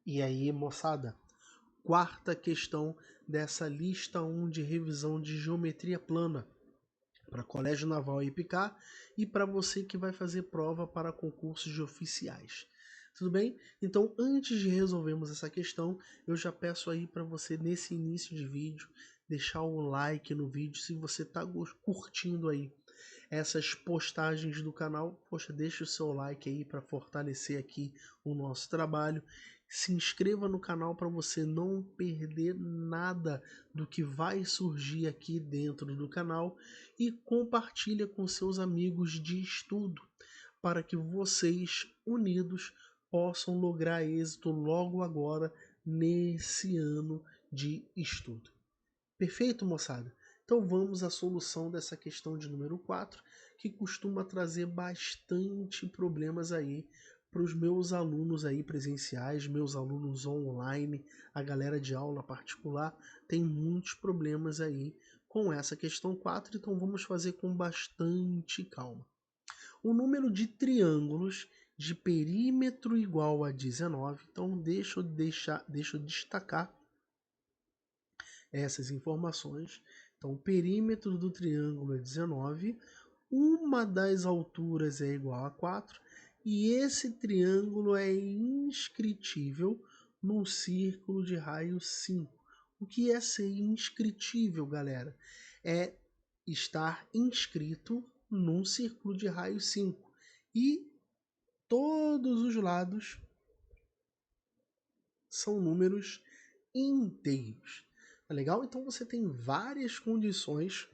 E aí, moçada, quarta questão dessa lista 1 de revisão de geometria plana para Colégio Naval IPK e para você que vai fazer prova para concursos de oficiais. Tudo bem? Então, antes de resolvermos essa questão, eu já peço aí para você, nesse início de vídeo, deixar o like no vídeo se você está curtindo aí essas postagens do canal. Poxa, deixa o seu like aí para fortalecer aqui o nosso trabalho. Se inscreva no canal para você não perder nada do que vai surgir aqui dentro do canal e compartilha com seus amigos de estudo para que vocês unidos possam lograr êxito logo agora nesse ano de estudo. Perfeito, moçada? Então vamos à solução dessa questão de número 4, que costuma trazer bastante problemas aí para os meus alunos aí presenciais, meus alunos online, a galera de aula particular, tem muitos problemas aí com essa questão 4, então vamos fazer com bastante calma. O número de triângulos de perímetro igual a 19, então deixa eu destacar essas informações. Então, o perímetro do triângulo é 19, uma das alturas é igual a 4, e esse triângulo é inscritível num círculo de raio 5. O que é ser inscritível, galera? É estar inscrito num círculo de raio 5. E todos os lados são números inteiros. Tá legal? Então você tem várias condições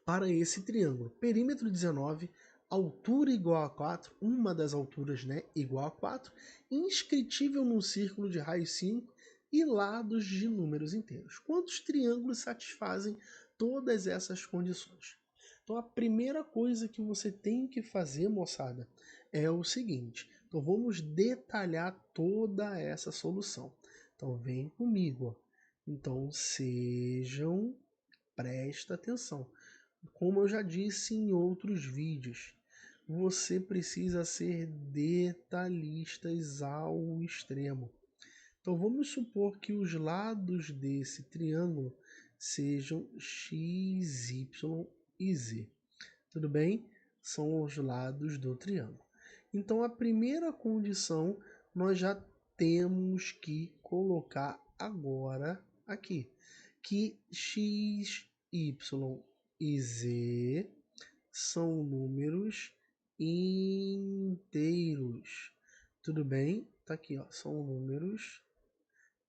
para esse triângulo. Perímetro 19, altura igual a 4, uma das alturas, né, igual a 4, inscritível num círculo de raio 5 e lados de números inteiros. Quantos triângulos satisfazem todas essas condições? Então a primeira coisa que você tem que fazer, moçada, é o seguinte. Então vamos detalhar toda essa solução. Então vem comigo, ó. Então presta atenção. Como eu já disse em outros vídeos, você precisa ser detalhistas ao extremo. Então vamos supor que os lados desse triângulo sejam x, y e z. Tudo bem? São os lados do triângulo. Então a primeira condição nós já temos que colocar agora aqui, que x, y e z são números inteiros. Tudo bem? Tá aqui, ó, são números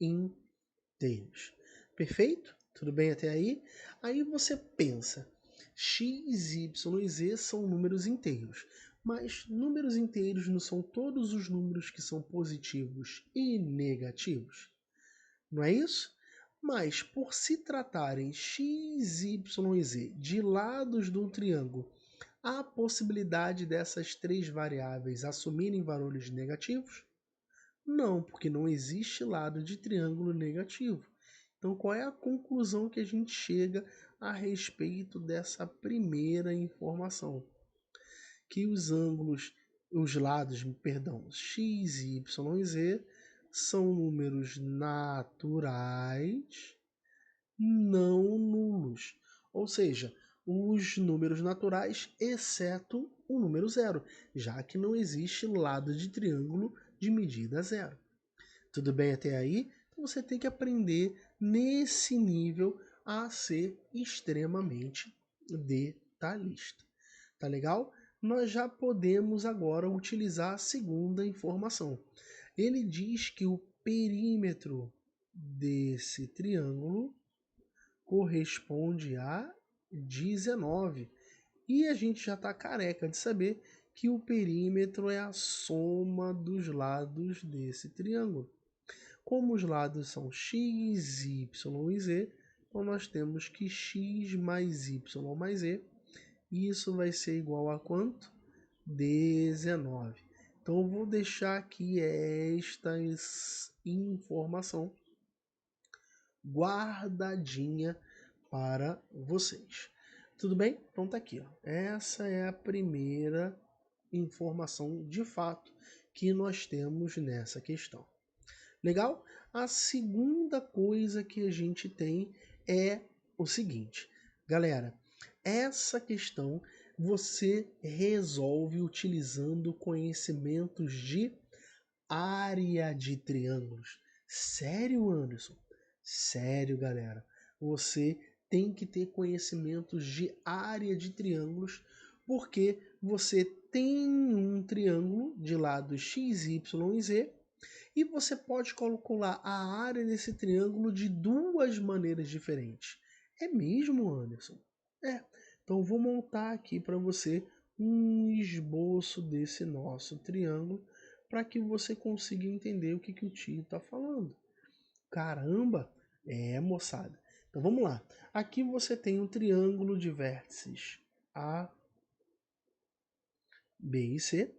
inteiros. Perfeito? Tudo bem até aí? Aí você pensa, x, y e z são números inteiros. Mas números inteiros não são todos os números que são positivos e negativos? Não é isso? Mas por se tratarem x, y e z de lados de um triângulo, há a possibilidade dessas três variáveis assumirem valores negativos? Não, porque não existe lado de triângulo negativo. Então, qual é a conclusão que a gente chega a respeito dessa primeira informação? Que os lados, x, y e z são números naturais não nulos. Ou seja, os números naturais, exceto o número zero, já que não existe lado de triângulo de medida zero. Tudo bem até aí? Então você tem que aprender nesse nível a ser extremamente detalhista. Tá legal? Nós já podemos agora utilizar a segunda informação. Ele diz que o perímetro desse triângulo corresponde a 19. E a gente já está careca de saber que o perímetro é a soma dos lados desse triângulo. Como os lados são x, y e z, então nós temos que x mais y mais z, isso vai ser igual a quanto? 19. Então eu vou deixar aqui esta informação guardadinha para vocês. Tudo bem? Então tá aqui, ó. Essa é a primeira informação de fato que nós temos nessa questão. Legal? A segunda coisa que a gente tem é o seguinte, galera, essa questão você resolve utilizando conhecimentos de área de triângulos. Sério, Anderson? Sério, galera. Você tem que ter conhecimentos de área de triângulos, porque você tem um triângulo de lados x, y e z, e você pode calcular a área desse triângulo de duas maneiras diferentes. É mesmo, Anderson? É. Então vou montar aqui para você um esboço desse nosso triângulo para que você consiga entender o que o tio está falando. Caramba! É, moçada. Então vamos lá. Aqui você tem um triângulo de vértices A, B e C.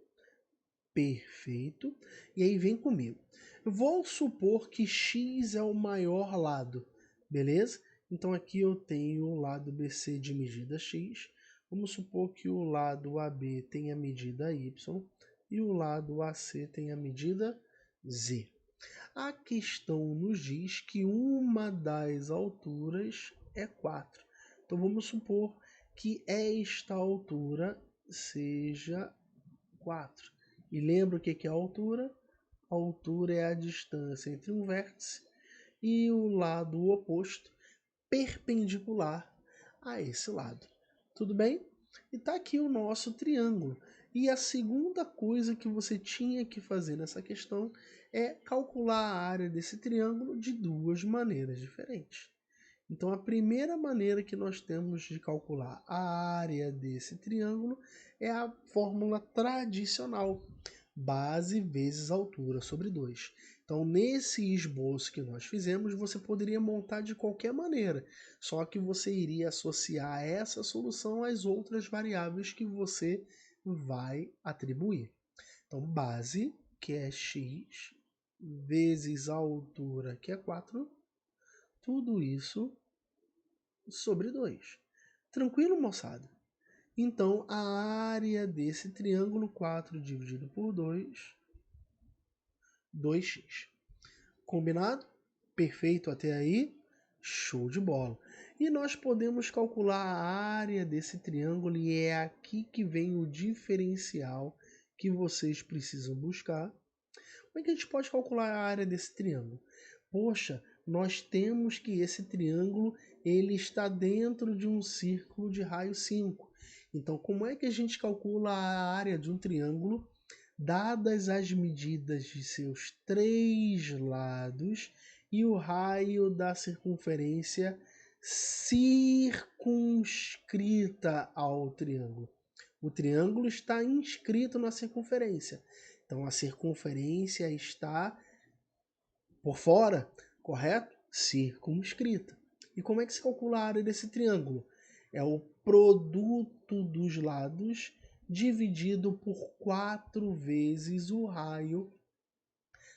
Perfeito. E aí vem comigo. Vou supor que x é o maior lado, beleza? Então aqui eu tenho o lado BC de medida x. Vamos supor que o lado AB tem a medida y e o lado AC tem a medida z. A questão nos diz que uma das alturas é 4. Então vamos supor que esta altura seja 4. E lembra o que é a altura? A altura é a distância entre um vértice e o lado oposto perpendicular a esse lado. Tudo bem? E está aqui o nosso triângulo. E a segunda coisa que você tinha que fazer nessa questão é calcular a área desse triângulo de duas maneiras diferentes. Então, a primeira maneira que nós temos de calcular a área desse triângulo é a fórmula tradicional, base vezes altura sobre 2. Então, nesse esboço que nós fizemos, você poderia montar de qualquer maneira, só que você iria associar essa solução às outras variáveis que você vai atribuir. Então, base, que é x, vezes a altura, que é 4, tudo isso sobre 2. Tranquilo, moçada? Então, a área desse triângulo 4 dividido por 2, 2x. Combinado? Perfeito até aí? Show de bola. E nós podemos calcular a área desse triângulo e é aqui que vem o diferencial que vocês precisam buscar. Como é que a gente pode calcular a área desse triângulo? Poxa, nós temos que esse triângulo ele está dentro de um círculo de raio 5. Então, como é que a gente calcula a área de um triângulo, dadas as medidas de seus 3 lados e o raio da circunferência circunscrita ao triângulo? O triângulo está inscrito na circunferência. Então, a circunferência está por fora, correto? Circunscrita. E como é que se calcula a área desse triângulo? É o produto dos lados dividido por 4 vezes o raio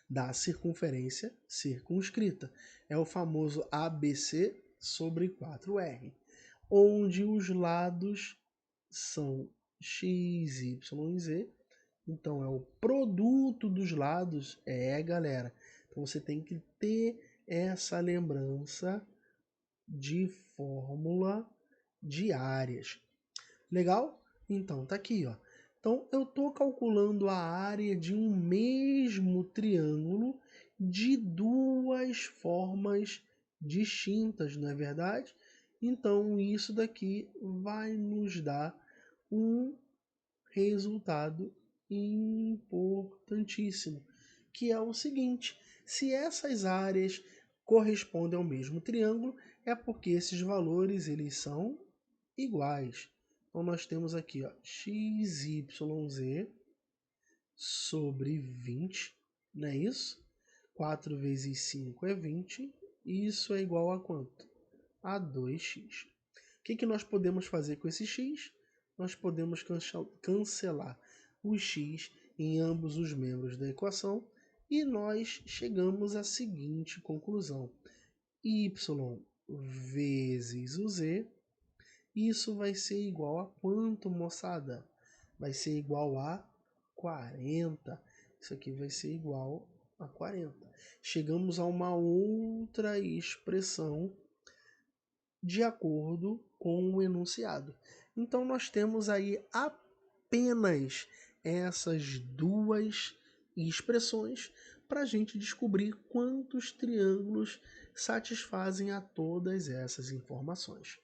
da circunferência circunscrita. É o famoso ABC sobre 4R, onde os lados são x, y e z. Então, é o produto dos lados. Galera. Então, você tem que ter essa lembrança de fórmula de áreas. Legal? Então, tá aqui, ó. Então, eu estou calculando a área de um mesmo triângulo de duas formas distintas, não é verdade? Então, isso daqui vai nos dar um resultado importantíssimo, que é o seguinte: se essas áreas correspondem ao mesmo triângulo, é porque esses valores eles são iguais. Então nós temos aqui, ó, xyz sobre 20, não é isso? 4 vezes 5 é 20, e isso é igual a quanto? A 2x. O que nós podemos fazer com esse x? Nós podemos cancelar o x em ambos os membros da equação e nós chegamos à seguinte conclusão: y vezes o z, isso vai ser igual a quanto, moçada? Vai ser igual a 40. Isso aqui vai ser igual a 40. Chegamos a uma outra expressão de acordo com o enunciado. Então, nós temos aí apenas essas duas expressões para a gente descobrir quantos triângulos satisfazem a todas essas informações.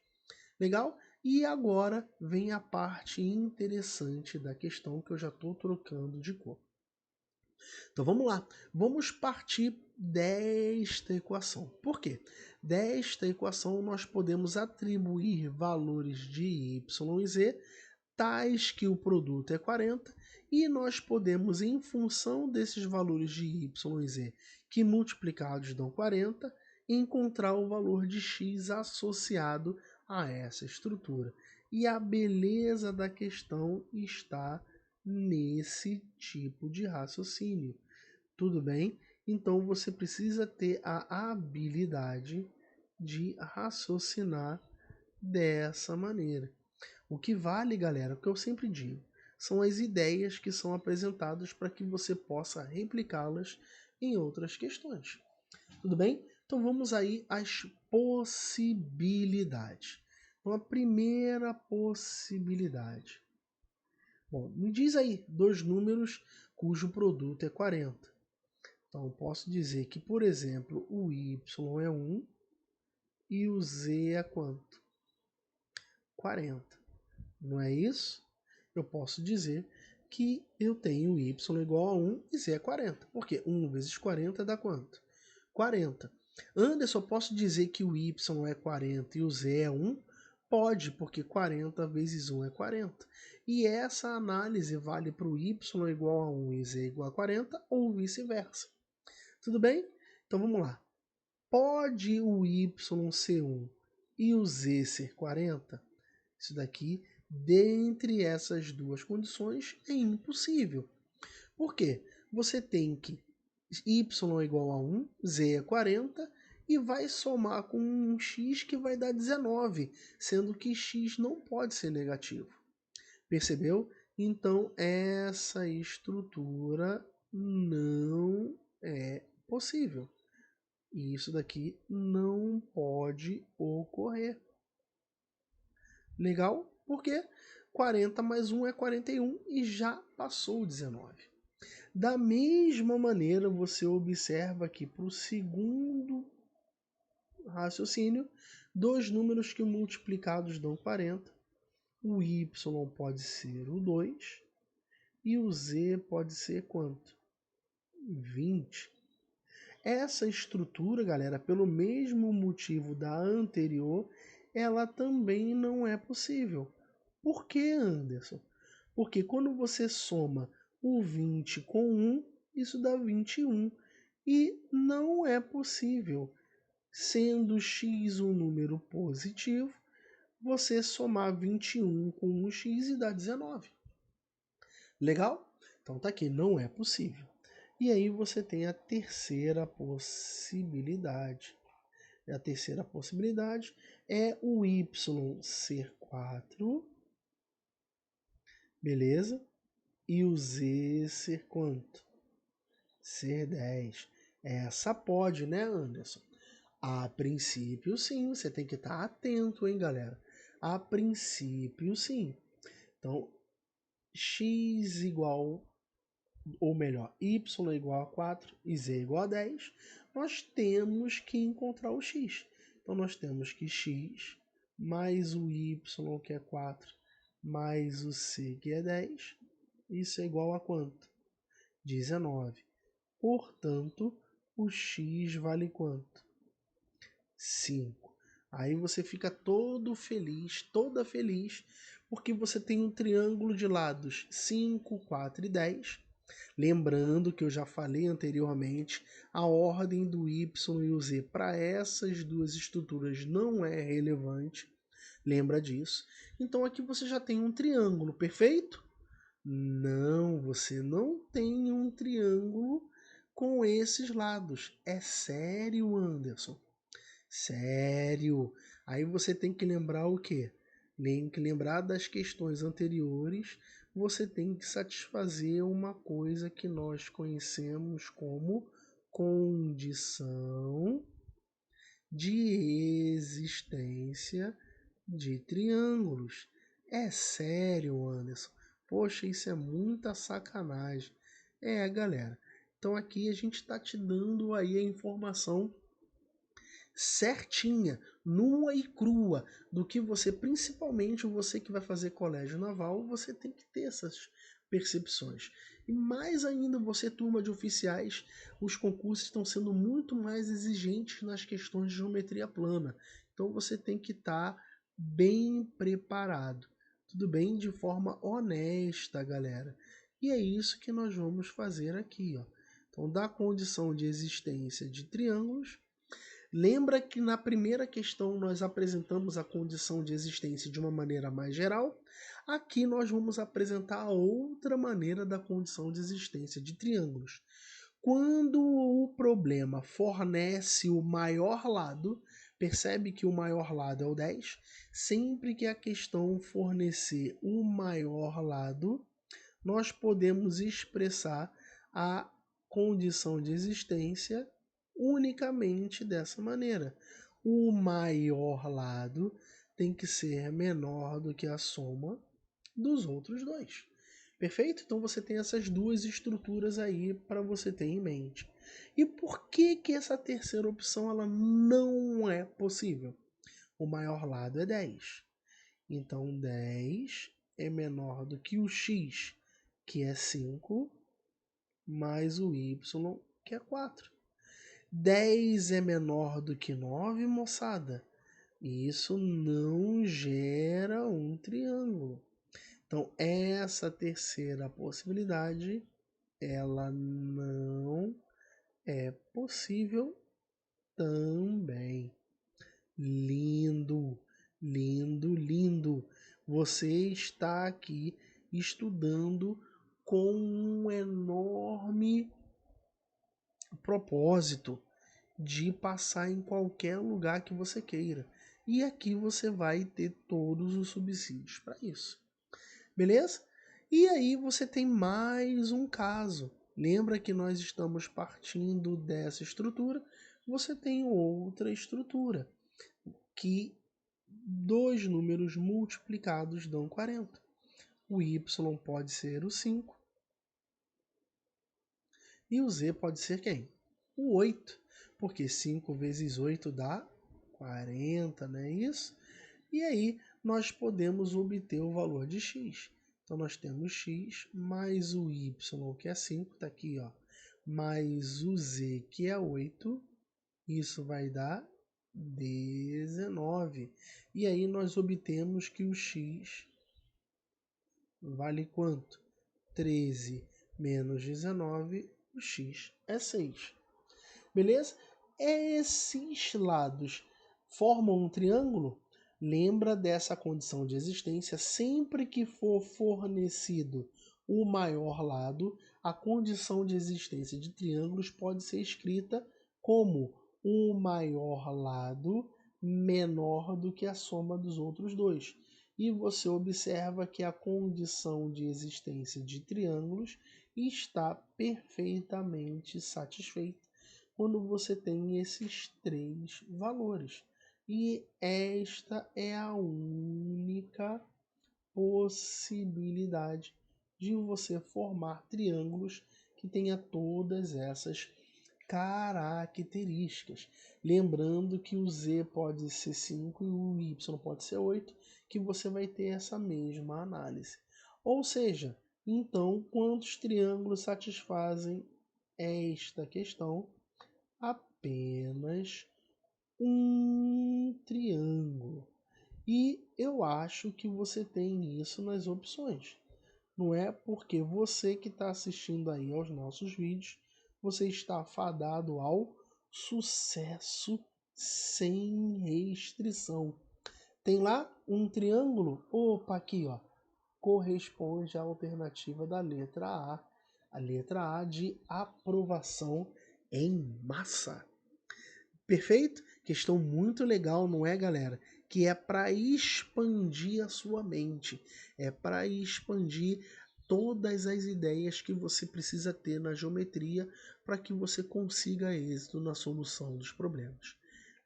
Legal? E agora vem a parte interessante da questão que eu já estou trocando de cor. Então vamos lá, vamos partir desta equação. Por quê? Desta equação nós podemos atribuir valores de y e z tais que o produto é 40 e nós podemos, em função desses valores de y e z que multiplicados dão 40, encontrar o valor de x associado a essa estrutura. E a beleza da questão está nesse tipo de raciocínio. Tudo bem? Então você precisa ter a habilidade de raciocinar dessa maneira. O que vale, galera, o que eu sempre digo, são as ideias que são apresentadas para que você possa replicá-las em outras questões. Tudo bem? Então vamos aí às possibilidades. Então a primeira possibilidade. Bom, me diz aí dois números cujo produto é 40. Então posso dizer que, por exemplo, o y é 1 e o z é quanto? 40. Não é isso? Eu posso dizer que eu tenho y igual a 1 e z é 40. Porque 1 vezes 40 dá quanto? 40. Anderson, eu posso dizer que o y é 40 e o z é 1? Pode, porque 40 vezes 1 é 40. E essa análise vale para o y igual a 1 e z igual a 40 ou vice-versa. Tudo bem? Então vamos lá. Pode o y ser 1 e o z ser 40? Isso daqui, dentre essas duas condições, é impossível. Por quê? Você tem que y é igual a 1, z é 40, e vai somar com um x que vai dar 19, sendo que x não pode ser negativo. Percebeu? Então, essa estrutura não é possível. E isso daqui não pode ocorrer. Legal? Por quê? 40 mais 1 é 41 e já passou o 19. Da mesma maneira, você observa aqui para o segundo raciocínio, dois números que multiplicados dão 40. O y pode ser o 2 e o z pode ser quanto? 20. Essa estrutura, galera, pelo mesmo motivo da anterior, ela também não é possível. Por que, Anderson? Porque quando você soma o 20 com 1, isso dá 21. E não é possível, sendo x um número positivo, você somar 21 com 1x e dá 19. Legal? Então tá aqui, não é possível. E aí você tem a terceira possibilidade. A terceira possibilidade é o y ser 4, beleza? E o z ser quanto? Ser 10. Essa pode, né, Anderson? A princípio, sim. Você tem que estar atento, hein, galera? A princípio, sim. Então, x igual, ou melhor, y igual a 4 e z igual a 10, nós temos que encontrar o x. Então, nós temos que x mais o y, que é 4, mais o c, que é 10, isso é igual a quanto? 19. Portanto, o x vale quanto? 5. Aí você fica todo feliz, toda feliz, porque você tem um triângulo de lados 5, 4 e 10. Lembrando que eu já falei anteriormente, a ordem do y e o z para essas duas estruturas não é relevante. Lembra disso? Então aqui você já tem um triângulo, perfeito? Não, você não tem um triângulo com esses lados. É sério, Anderson? Sério. Aí você tem que lembrar o quê? Tem que lembrar das questões anteriores. Você tem que satisfazer uma coisa que nós conhecemos como condição de existência de triângulos. É sério, Anderson? Poxa, isso é muita sacanagem. É, galera. Então aqui a gente está te dando aí a informação certinha, nua e crua, do que você, principalmente você que vai fazer colégio naval, você tem que ter essas percepções. E mais ainda, você, turma de oficiais, os concursos estão sendo muito mais exigentes nas questões de geometria plana. Então você tem que estar bem preparado. Tudo bem? De forma honesta, galera. E é isso que nós vamos fazer aqui, ó. Então, da condição de existência de triângulos, lembra que na primeira questão nós apresentamos a condição de existência de uma maneira mais geral. Aqui nós vamos apresentar a outra maneira da condição de existência de triângulos. Quando o problema fornece o maior lado, percebe que o maior lado é o 10, sempre que a questão fornecer o maior lado, nós podemos expressar a condição de existência unicamente dessa maneira. O maior lado tem que ser menor do que a soma dos outros dois. Perfeito? Então você tem essas duas estruturas aí para você ter em mente. E por que que essa terceira opção ela não é possível? O maior lado é 10. Então 10 é menor do que o x, que é 5, mais o y, que é 4. 10 é menor do que 9, moçada. E isso não gera um triângulo. Então, essa terceira possibilidade, ela não é possível também. Lindo, lindo, lindo. Você está aqui estudando com um enorme propósito de passar em qualquer lugar que você queira. E aqui você vai ter todos os subsídios para isso. Beleza? E aí você tem mais um caso. Lembra que nós estamos partindo dessa estrutura? Você tem outra estrutura, que dois números multiplicados dão 40. O y pode ser o 5 e o z pode ser quem? O 8, porque 5 vezes 8 dá 40, não é isso? E aí nós podemos obter o valor de x. Então nós temos x mais o y, que é 5, está aqui, ó, mais o z, que é 8, isso vai dar 19. E aí nós obtemos que o x vale quanto? 13 menos 19, o x é 6. Beleza? Esses lados formam um triângulo? Lembra dessa condição de existência, sempre que for fornecido o maior lado, a condição de existência de triângulos pode ser escrita como o maior lado menor do que a soma dos outros dois. E você observa que a condição de existência de triângulos está perfeitamente satisfeita quando você tem esses três valores. E esta é a única possibilidade de você formar triângulos que tenha todas essas características. Lembrando que o z pode ser 5 e o y pode ser 8, que você vai ter essa mesma análise. Ou seja, então, quantos triângulos satisfazem esta questão? Apenas um triângulo. E eu acho que você tem isso nas opções. Não é porque você que está assistindo aí aos nossos vídeos, você está fadado ao sucesso sem restrição. Tem lá um triângulo? Opa, aqui, ó. Corresponde à alternativa da letra A. A letra A de aprovação em massa. Perfeito? Questão muito legal, não é, galera? Que é para expandir a sua mente, é para expandir todas as ideias que você precisa ter na geometria para que você consiga êxito na solução dos problemas.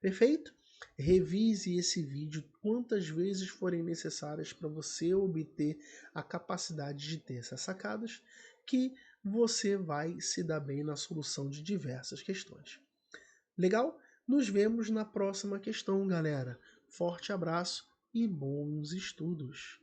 Perfeito? Revise esse vídeo quantas vezes forem necessárias para você obter a capacidade de ter essas sacadas, que você vai se dar bem na solução de diversas questões. Legal? Nos vemos na próxima questão, galera. Forte abraço e bons estudos!